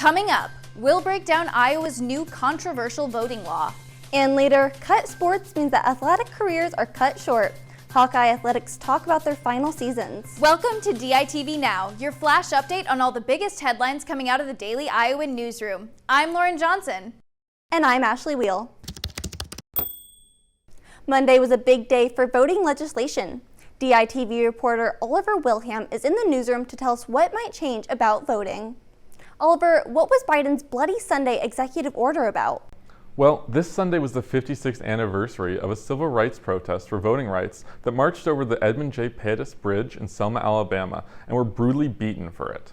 Coming up, we'll break down Iowa's new controversial voting law. And later, cut sports means that athletic careers are cut short. Hawkeye Athletics talk about their final seasons. Welcome to DITV Now, your flash update on all the biggest headlines coming out of the Daily Iowan newsroom. I'm Lauren Johnson. And I'm Ashley Wheel. Monday was a big day for voting legislation. DITV reporter Oliver Wilhelm is in the newsroom to tell us what might change about voting. Oliver, what was Biden's Bloody Sunday executive order about? Well, this Sunday was the 56th anniversary of a civil rights protest for voting rights that marched over the Edmund J. Pettus Bridge in Selma, Alabama, and were brutally beaten for it.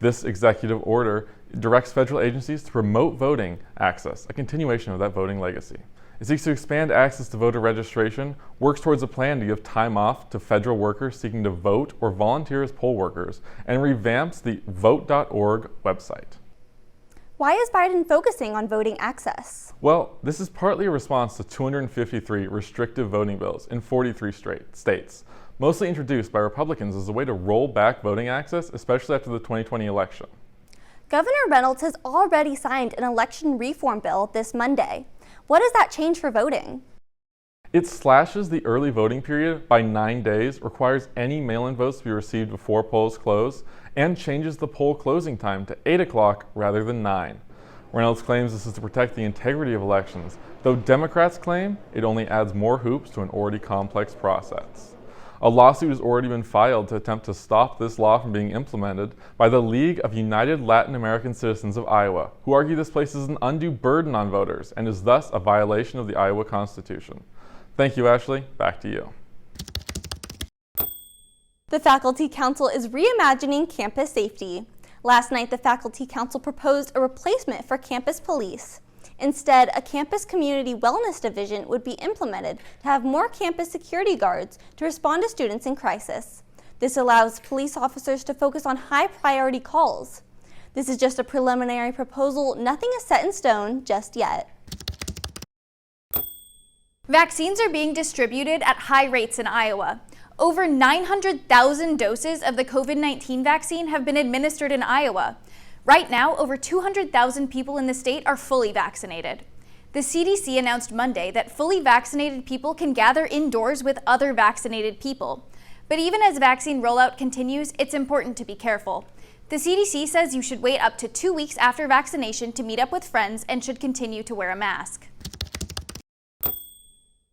This executive order directs federal agencies to promote voting access, a continuation of that voting legacy. It seeks to expand access to voter registration, works towards a plan to give time off to federal workers seeking to vote or volunteer as poll workers, and revamps the vote.org website. Why is Biden focusing on voting access? Well, this is partly a response to 253 restrictive voting bills in 43 states, mostly introduced by Republicans as a way to roll back voting access, especially after the 2020 election. Governor Reynolds has already signed an election reform bill this Monday. What does that change for voting? It slashes the early voting period by 9 days, requires any mail-in votes to be received before polls close, and changes the poll closing time to 8 o'clock rather than 9. Reynolds claims this is to protect the integrity of elections, though Democrats claim it only adds more hoops to an already complex process. A lawsuit has already been filed to attempt to stop this law from being implemented by the League of United Latin American Citizens of Iowa, who argue this places an undue burden on voters and is thus a violation of the Iowa Constitution. Thank you, Ashley. Back to you. The Faculty Council is reimagining campus safety. Last night, the Faculty Council proposed a replacement for campus police. Instead, a campus community wellness division would be implemented to have more campus security guards to respond to students in crisis. This allows police officers to focus on high-priority calls. This is just a preliminary proposal. Nothing is set in stone just yet. Vaccines are being distributed at high rates in Iowa. Over 900,000 doses of the COVID-19 vaccine have been administered in Iowa. Right now, over 200,000 people in the state are fully vaccinated. The CDC announced Monday that fully vaccinated people can gather indoors with other vaccinated people. But even as vaccine rollout continues, it's important to be careful. The CDC says you should wait up to 2 weeks after vaccination to meet up with friends and should continue to wear a mask.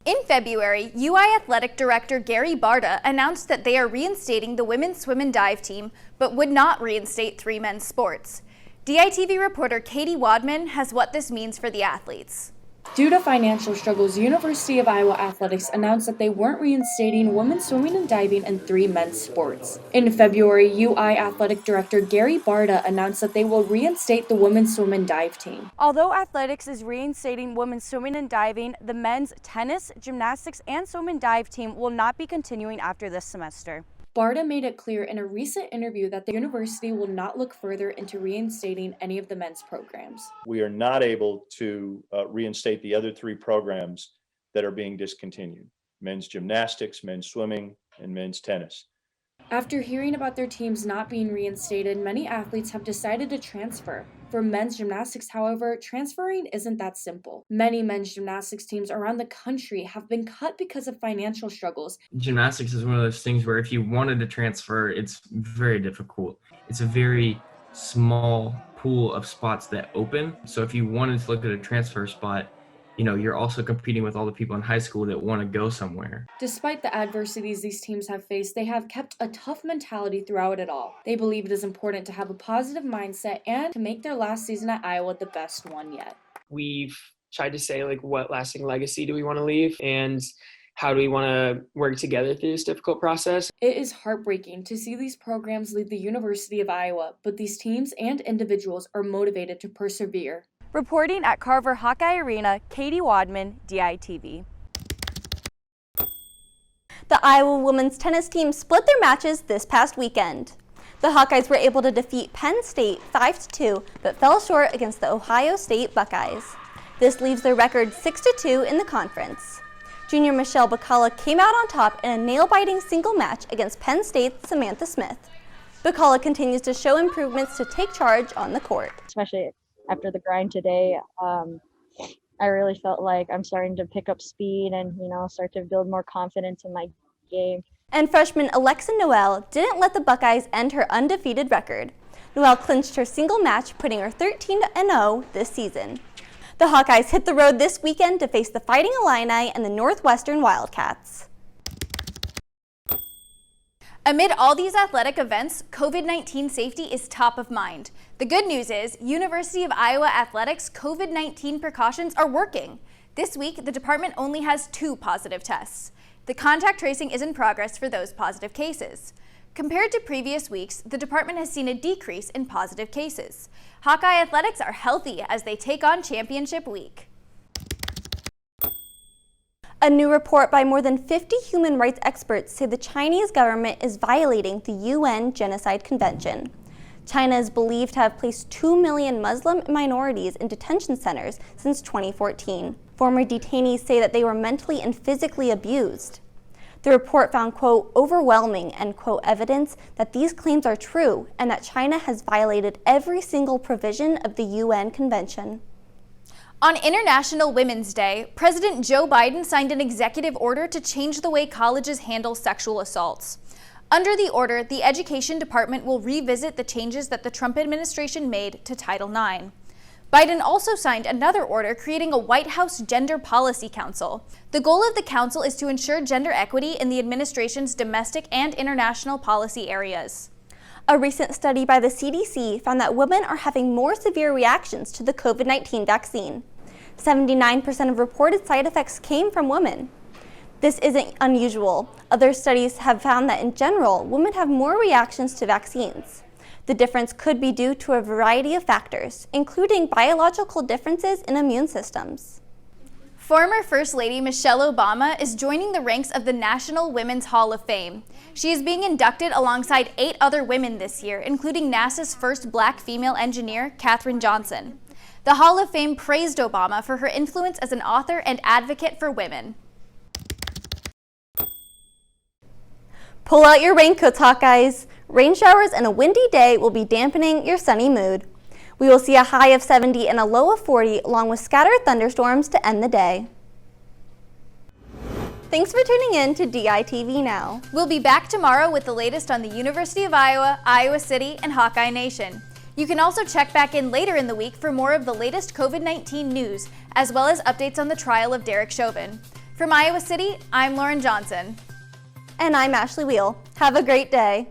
In February, UI Athletic Director Gary Barta announced that they are reinstating the women's swim and dive team, but would not reinstate 3 men's sports. DITV reporter Katie Wadman has what this means for the athletes. Due to financial struggles, University of Iowa Athletics announced that they weren't reinstating women's swimming and diving and 3 men's sports. In February, UI Athletic Director Gary Barta announced that they will reinstate the women's swim and dive team. Although athletics is reinstating women's swimming and diving, the men's tennis, gymnastics, and swim and dive team will not be continuing after this semester. Barta made it clear in a recent interview that the university will not look further into reinstating any of the men's programs. We are not able to reinstate the other 3 programs that are being discontinued: men's gymnastics, men's swimming, and men's tennis. After hearing about their teams not being reinstated, many athletes have decided to transfer. For men's gymnastics, however, transferring isn't that simple. Many men's gymnastics teams around the country have been cut because of financial struggles. Gymnastics is one of those things where if you wanted to transfer, it's very difficult. It's a very small pool of spots that open. So if you wanted to look at a transfer spot, you're also competing with all the people in high school that want to go somewhere. Despite the adversities these teams have faced, they have kept a tough mentality throughout it all. They believe it is important to have a positive mindset and to make their last season at Iowa the best one yet. We've tried to say, what lasting legacy do we want to leave, and how do we want to work together through this difficult process? It is heartbreaking to see these programs leave the University of Iowa, but these teams and individuals are motivated to persevere. Reporting at Carver Hawkeye Arena, Katie Wadman, DITV. The Iowa women's tennis team split their matches this past weekend. The Hawkeyes were able to defeat Penn State 5-2, but fell short against the Ohio State Buckeyes. This leaves their record 6-2 in the conference. Junior Michelle Bacala came out on top in a nail-biting single match against Penn State's Samantha Smith. Bacala continues to show improvements to take charge on the court. Especially after the grind today, I really felt like I'm starting to pick up speed and, start to build more confidence in my game. And freshman Alexa Noel didn't let the Buckeyes end her undefeated record. Noel clinched her single match, putting her 13-0 this season. The Hawkeyes hit the road this weekend to face the Fighting Illini and the Northwestern Wildcats. Amid all these athletic events, COVID-19 safety is top of mind. The good news is, University of Iowa Athletics' COVID-19 precautions are working. This week, the department only has 2 positive tests. The contact tracing is in progress for those positive cases. Compared to previous weeks, the department has seen a decrease in positive cases. Hawkeye Athletics are healthy as they take on championship week. A new report by more than 50 human rights experts say the Chinese government is violating the UN Genocide Convention. China is believed to have placed 2 million Muslim minorities in detention centers since 2014. Former detainees say that they were mentally and physically abused. The report found, quote, overwhelming, end quote, evidence that these claims are true and that China has violated every single provision of the UN Convention. On International Women's Day, President Joe Biden signed an executive order to change the way colleges handle sexual assaults. Under the order, the Education Department will revisit the changes that the Trump administration made to Title IX. Biden also signed another order creating a White House Gender Policy Council. The goal of the council is to ensure gender equity in the administration's domestic and international policy areas. A recent study by the CDC found that women are having more severe reactions to the COVID-19 vaccine. 79% of reported side effects came from women. This isn't unusual. Other studies have found that in general, women have more reactions to vaccines. The difference could be due to a variety of factors, including biological differences in immune systems. Former First Lady Michelle Obama is joining the ranks of the National Women's Hall of Fame. She is being inducted alongside 8 other women this year, including NASA's first black female engineer, Katherine Johnson. The Hall of Fame praised Obama for her influence as an author and advocate for women. Pull out your raincoats, Hawkeyes. Rain showers and a windy day will be dampening your sunny mood. We will see a high of 70 and a low of 40, along with scattered thunderstorms to end the day. Thanks for tuning in to DITV Now. We'll be back tomorrow with the latest on the University of Iowa, Iowa City, and Hawkeye Nation. You can also check back in later in the week for more of the latest COVID-19 news, as well as updates on the trial of Derek Chauvin. From Iowa City, I'm Lauren Johnson. And I'm Ashley Wheel. Have a great day.